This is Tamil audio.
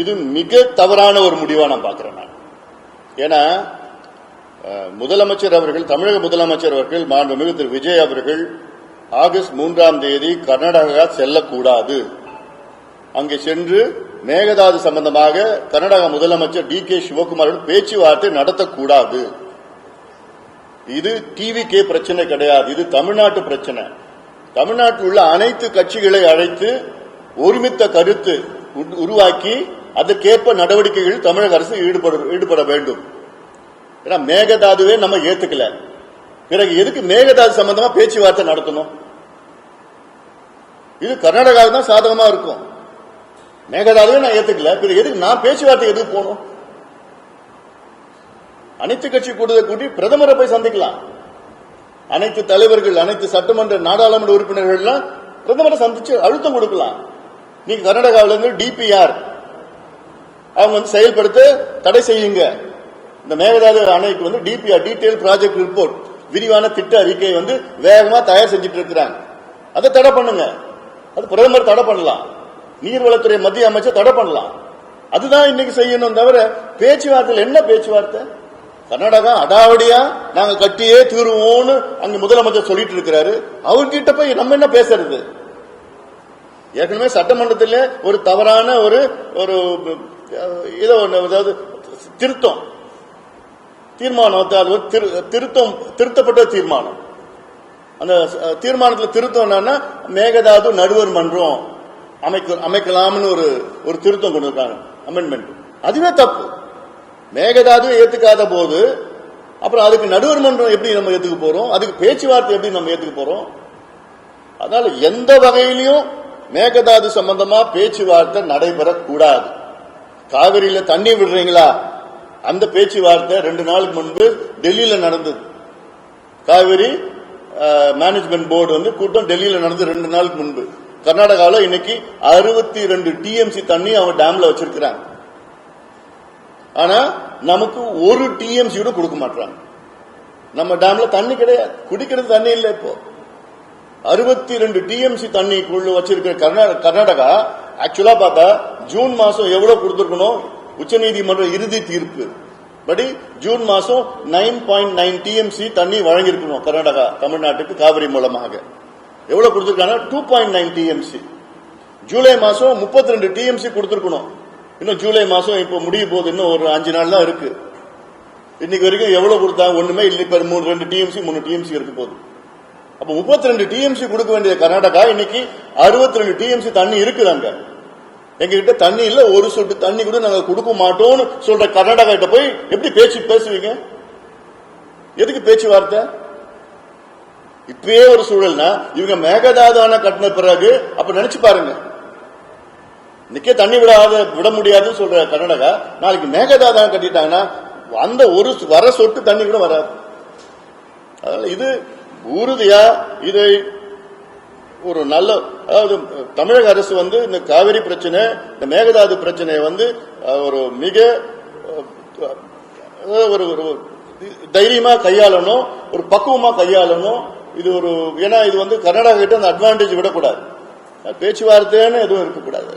இது மிக தவறான ஒரு முடிவா நான் பார்க்கிறேன். நான் ஏன்னா முதலமைச்சர் அவர்கள், தமிழக முதலமைச்சர் அவர்கள், மாண்புமிகு திரு விஜய் அவர்கள் ஆகஸ்ட் 3ஆம் தேதி கர்நாடகா செல்லக்கூடாது. அங்கே சென்று மேகதாது சம்பந்தமாக கர்நாடக முதலமைச்சர் டி.கே. சிவகுமாருடன் பேச்சுவார்த்தை நடத்தக்கூடாது. இது டிவிகே பிரச்சனை கிடையாது, இது தமிழ்நாட்டு பிரச்சனை. தமிழ்நாட்டில் உள்ள அனைத்து கட்சிகளை அழைத்து ஒருமித்த கருத்து உருவாக்கி அதற்கேற்ப நடவடிக்கைகள் தமிழக அரசு ஈடுபட வேண்டும். ஏன்னா மேகதாதுவே நம்ம ஏத்துக்கல, பிறகு எதுக்கு மேகதாது சம்பந்தமா பேச்சுவார்த்தை நடத்தணும்? இது கர்நாடகாவுக்கு தான் சாதகமா இருக்கும். மேகதாதுவே நான் ஏத்துக்கல, பிறகு எதுக்கு நான் பேச்சுவார்த்தை எதுக்கு போகணும்? அனைத்து கட்சி கூட்டத்தை கூட்டி பிரதமரை போய் சந்திக்கலாம். அனைத்து தலைவர்கள், அனைத்து சட்டமன்ற நாடாளுமன்ற உறுப்பினர்கள் எல்லாம் பிரதமரை சந்திச்சு அழுத்தம் கொடுக்கலாம். நீங்க கர்நாடகாவில இருந்து டிபிஆர் அவங்க வந்து செயல்படுத்த தடை செய்யுங்க. இந்த மேகதாது அணைக்கு வந்து டிபிஆர் டீடைல் ப்ராஜெக்ட் ரிப்போர்ட் விரிவான திட்ட அறிக்கை வந்து வேகமா தயார் செஞ்சுட்டு இருக்கிறாங்க. அதை தடை பண்ணுங்க. அது பிரதமர் தடை பண்ணலாம், நீர்வளத்துறை மத்திய அமைச்சர் தடை பண்ணலாம். அதுதான் இன்னைக்கு செய்யணும். தவிர பேச்சுவார்த்தையில் என்ன பேச்சுவார்த்தை? கர்நாடகா அடாவடியா நாங்க கட்டியே தீருவோம்னு அங்க முதலமைச்சர் சொல்லிட்டு இருக்கிறாரு. அவர்கிட்ட போய் நம்ம என்ன பேசுறது? ஏற்கனவே சட்டமன்றத்தில் ஒரு தவறான ஒரு ஏதோ அதாவது திருத்தம் தீர்மானம், திருத்தப்பட்ட தீர்மானம். அந்த தீர்மானத்தில் திருத்தம் என்னன்னா மேகதாது நடுவர் மன்றம் அமைக்கலாம்னு ஒரு திருத்தம் கொண்டு இருக்காங்க, அமெண்ட்மெண்ட். அதுவே தப்பு. மேகதாது ஏத்துக்காத போது அப்புறம் அதுக்கு நடுவர் மன்றம் எப்படி நம்ம ஏத்துக்க போறோம்? அதுக்கு பேச்சுவார்த்தை எப்படி நம்ம ஏத்துக்க போறோம்? அதனால எந்த வகையிலையும் மேகதாது சம்பந்தமா பேச்சுவார்த்தை நடைபெறக்கூடாது. காவிரியில தண்ணி விடுறீங்களா? அந்த பேச்சுவார்த்தை 2 நாளுக்கு முன்பு டெல்லியில நடந்தது. காவிரி மேனேஜ்மெண்ட் போர்டு வந்து கூட்டம் டெல்லியில நடந்து 2 நாளுக்கு முன்பு. கர்நாடகாவில் இன்னைக்கு 62 டிஎம்சி தண்ணி அவங்க டேம்ல வச்சிருக்கிறாங்க. ஆனா நமக்கு 1 டிஎம்சி கூட கொடுக்க மாட்டாங்க. நம்ம டேம்ல தண்ணி கிடையாது, குடிக்கிறது தண்ணி இல்லை. இப்போ 62 டிஎம்சி தண்ணிக்குள்ள வச்சிருக்கிற கர்நாடகா ஆக்சுவலா பார்த்தா ஜூன் மாசம் எவ்வளவு கொடுத்திருக்கணும்? உச்சநீதிமன்ற இறுதி தீர்ப்பு படி ஜூன் மாசம் 9.9 டிஎம்சி தண்ணி வழங்கியிருக்கணும் கர்நாடகா தமிழ்நாட்டுக்கு காவிரி மூலமாக. எவ்வளவு கொடுத்திருக்காங்க? 2.9 டிஎம்சி. ஜூலை மாசம் 32 டிஎம்சி கொடுத்திருக்கணும். இன்னும் ஜூலை மாசம் இப்ப முடிய போகுது, இன்னும் ஒரு 5 நாள் தான் இருக்கு. இன்னைக்கு வரைக்கும் எவ்வளவு கொடுத்தாங்க? ஒண்ணுமே இல்லை. இப்ப 2 டிஎம்சி 3 டிஎம்சி இருக்கு போகுது. அப்ப 32 டிஎம்சி கொடுக்க வேண்டிய கர்நாடகா இன்னைக்கு 62 டிஎம்சி தண்ணி இருக்குதாங்க. எங்ககிட்ட தண்ணி இல்ல, ஒரு சொட்டு தண்ணி கூட நாங்க கொடுக்க மாட்டோம்னு சொல்ற கர்நாடகா கிட்ட போய் எப்படி பேசுவீங்க? எதுக்கு பேச்சுவார்த்தை? இப்பயே ஒரு சூழல்னா இவங்க மேகதாது அணை கட்டின பிறகு அப்ப நினைச்சு பாருங்க. இன்னைக்கே தண்ணி விட முடியாதுன்னு சொல்ற கர்நாடகா நாளைக்கு மேகதாது அணை கட்டிட்டாங்கன்னா அந்த ஒரு வர சொட்டு தண்ணி கூட வராது. அதனால இது உறுதியா இதை ஒரு நல்ல, அதாவது தமிழக அரசு வந்து இந்த காவிரி பிரச்சனை, இந்த மேகதாது பிரச்சனையை வந்து ஒரு மிக ஒரு தைரியமா கையாளணும், ஒரு பக்குவமா கையாளணும். இது ஒரு, ஏன்னா இது வந்து கர்நாடகா கிட்ட அந்த அட்வான்டேஜ் விடக்கூடாது. பேச்சுவார்த்தைன்னு எதுவும் இருக்கக்கூடாது.